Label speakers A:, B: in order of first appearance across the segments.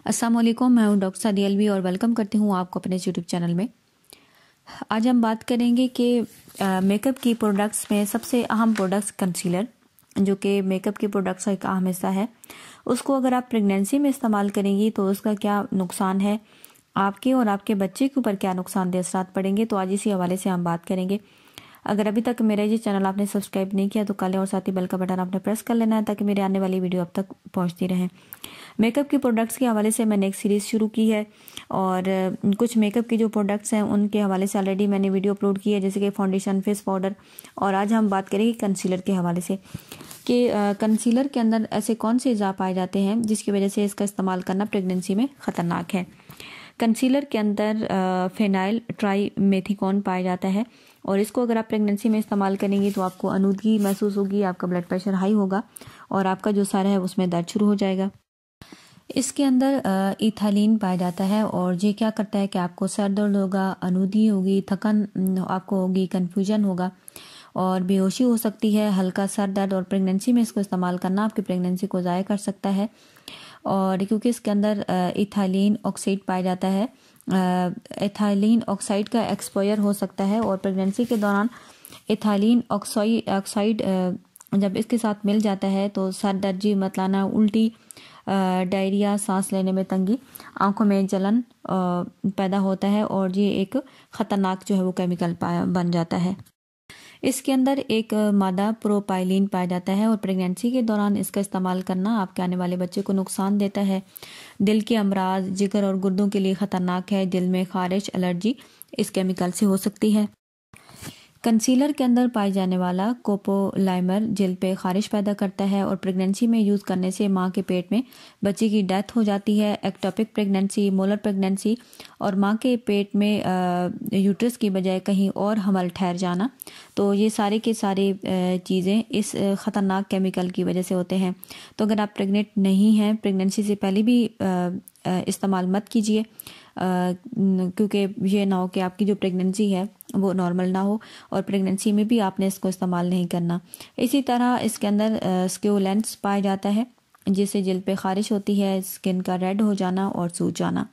A: अस्सलाम वालेकुम, मैं हूं डॉक्टर सादिया अलवी और वेलकम करती हूं आपको अपने यूट्यूब चैनल में। आज हम बात करेंगे कि मेकअप की प्रोडक्ट्स में सबसे अहम प्रोडक्ट्स कंसीलर, जो कि मेकअप के प्रोडक्ट्स का एक अहम हिस्सा है। उसको अगर आप प्रेगनेंसी में इस्तेमाल करेंगी तो उसका क्या नुकसान है, आपके और आपके बच्चे के ऊपर क्या नुकसानदेह असरात पड़ेंगे, तो आज इसी हवाले से हम बात करेंगे। अगर अभी तक मेरा ये चैनल आपने सब्सक्राइब नहीं किया तो कर लें और साथ ही बेल का बटन आपने प्रेस कर लेना है ताकि मेरे आने वाली वीडियो अब तक पहुंचती रहे। मेकअप के प्रोडक्ट्स के हवाले से मैंने एक सीरीज़ शुरू की है और कुछ मेकअप के जो प्रोडक्ट्स हैं उनके हवाले से ऑलरेडी मैंने वीडियो अपलोड की है, जैसे कि फाउंडेशन, फेस पाउडर। और आज हम बात करेंगे कंसीलर के हवाले से कि कंसीलर के अंदर ऐसे कौन से अज़ा पाए जाते हैं जिसकी वजह से इसका इस्तेमाल करना प्रेगनेंसी में ख़तरनाक है। कंसीलर के अंदर फेनाइल ट्राईमेथिकॉन पाया जाता है और इसको अगर आप प्रेगनेंसी में इस्तेमाल करेंगी तो आपको अनुदगी महसूस होगी, आपका ब्लड प्रेशर हाई होगा और आपका जो सर है उसमें दर्द शुरू हो जाएगा। इसके अंदर इथालीन पाया जाता है और ये क्या करता है कि आपको सर दर्द होगा, अनुदगी होगी, थकन आपको होगी, कन्फ्यूजन होगा और बेहोशी हो सकती है, हल्का सर दर्द। और प्रेगनेंसी में इसको इस्तेमाल करना आपकी प्रेगनेंसी को ज़ाया कर सकता है। और क्योंकि इसके अंदर इथाइलिन ऑक्साइड पाया जाता है, इथाइलिन ऑक्साइड का एक्सपोजर हो सकता है और प्रेगनेंसी के दौरान इथाइलिन ऑक्साइड जब इसके साथ मिल जाता है तो सर दर्द, मतलाना, उल्टी, डायरिया, सांस लेने में तंगी, आंखों में जलन पैदा होता है और ये एक ख़तरनाक जो है वो केमिकल बन जाता है। इसके अंदर एक मादा प्रोपाइलिन पाया जाता है और प्रेगनेंसी के दौरान इसका इस्तेमाल करना आपके आने वाले बच्चे को नुकसान देता है। दिल के अमराज, जिगर और गुर्दों के लिए ख़तरनाक है। दिल में खारिश, एलर्जी इस केमिकल से हो सकती है। कंसीलर के अंदर पाए जाने वाला कोपोलाइमर जिल्द पे खारिश पैदा करता है और प्रेगनेंसी में यूज़ करने से माँ के पेट में बच्चे की डेथ हो जाती है। एक्टोपिक प्रेगनेंसी, मोलर प्रेगनेंसी और माँ के पेट में यूट्रस की बजाय कहीं और हमल ठहर जाना, तो ये सारे के सारे चीज़ें इस ख़तरनाक केमिकल की वजह से होते हैं। तो अगर आप प्रेग्नेंट नहीं हैं, प्रेगनेंसी से पहले भी इस्तेमाल मत कीजिए, क्योंकि ये ना हो कि आपकी जो प्रेगनेंसी है वो नॉर्मल ना हो और प्रेगनेंसी में भी आपने इसको इस्तेमाल नहीं करना। इसी तरह इसके अंदर स्क्यूलेंट्स पाया जाता है जिससे जल्द पे खारिश होती है, स्किन का रेड हो जाना और सूज जाना।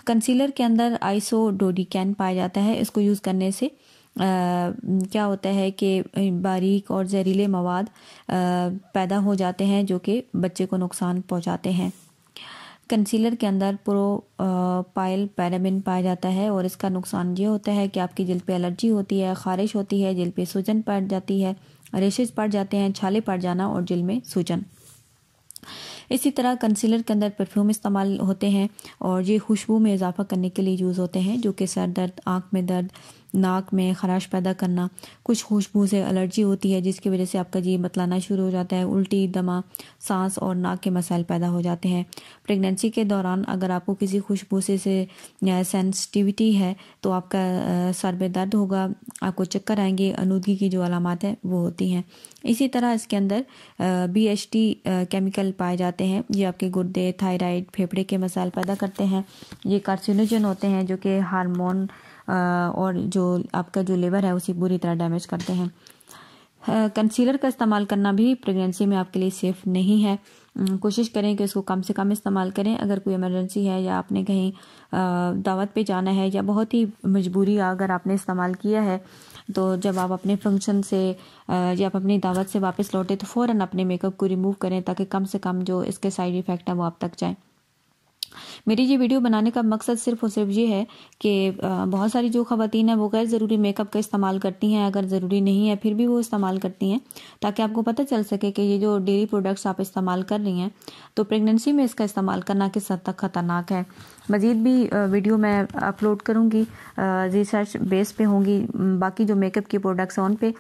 A: कंसीलर के अंदर आइसोडोडिकैन पाया जाता है। इसको यूज़ करने से क्या होता है कि बारीक और जहरीले मवाद पैदा हो जाते हैं जो कि बच्चे को नुकसान पहुंचाते हैं। कंसीलर के अंदर प्रोपाइल पैराबिन पाया जाता है और इसका नुकसान ये होता है कि आपकी जल्द पे एलर्जी होती है, खारिश होती है, जल्द पे सूजन पड़ जाती है, रेशेज पड़ जाते हैं, छाले पड़ जाना और जल्द में सूजन। इसी तरह कंसीलर के अंदर परफ्यूम इस्तेमाल होते हैं और ये खुशबू में इजाफा करने के लिए यूज़ होते हैं, जो कि सर दर्द, आँख में दर्द, नाक में खराश पैदा करना, कुछ खुशबू से एलर्जी होती है जिसकी वजह से आपका जी बतलाना शुरू हो जाता है, उल्टी, दमा, सांस और नाक के मसाइल पैदा हो जाते हैं। प्रेगनेंसी के दौरान अगर आपको किसी खुशबू से सेंसिटिविटी है तो आपका सर में दर्द होगा, आपको चक्कर आएंगे, अनुदगी की जो अलामात है वो होती हैं। इसी तरह इसके अंदर BHT केमिकल पाए जाते हैं। ये आपके गुर्दे, थायराइड, फेफड़े के मसाइल पैदा करते हैं। ये कार्सिनोजन होते हैं जो कि हार्मोन और जो आपका जो लिवर है उसे बुरी तरह डैमेज करते हैं। कंसीलर का इस्तेमाल करना भी प्रेगनेंसी में आपके लिए सेफ़ नहीं है। कोशिश करें कि उसको कम से कम इस्तेमाल करें। अगर कोई इमरजेंसी है या आपने कहीं दावत पे जाना है या बहुत ही मजबूरी अगर आपने इस्तेमाल किया है, तो जब आप अपने फंक्शन से या आप अपनी दावत से वापस लौटे तो फ़ौरन अपने मेकअप को रिमूव करें ताकि कम से कम जो इसके साइड इफ़ेक्ट हैं वो आप तक जाएँ। मेरी ये वीडियो बनाने का मकसद सिर्फ और सिर्फ ये है कि बहुत सारी जो ख़वातीन हैं वो गैर ज़रूरी मेकअप का इस्तेमाल करती हैं, अगर ज़रूरी नहीं है फिर भी वो इस्तेमाल करती हैं, ताकि आपको पता चल सके कि ये जो डेली प्रोडक्ट्स आप इस्तेमाल कर रही हैं तो प्रेगनेंसी में इसका इस्तेमाल करना किस हद तक ख़तरनाक है। मज़ीद भी वीडियो मैं अपलोड करूँगी, रिसर्च बेस पे होंगी बाकी जो मेकअप की प्रोडक्ट्स हैं उन पर।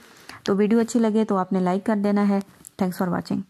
A: तो वीडियो अच्छी लगे तो आपने लाइक कर देना है। Thanks for watching.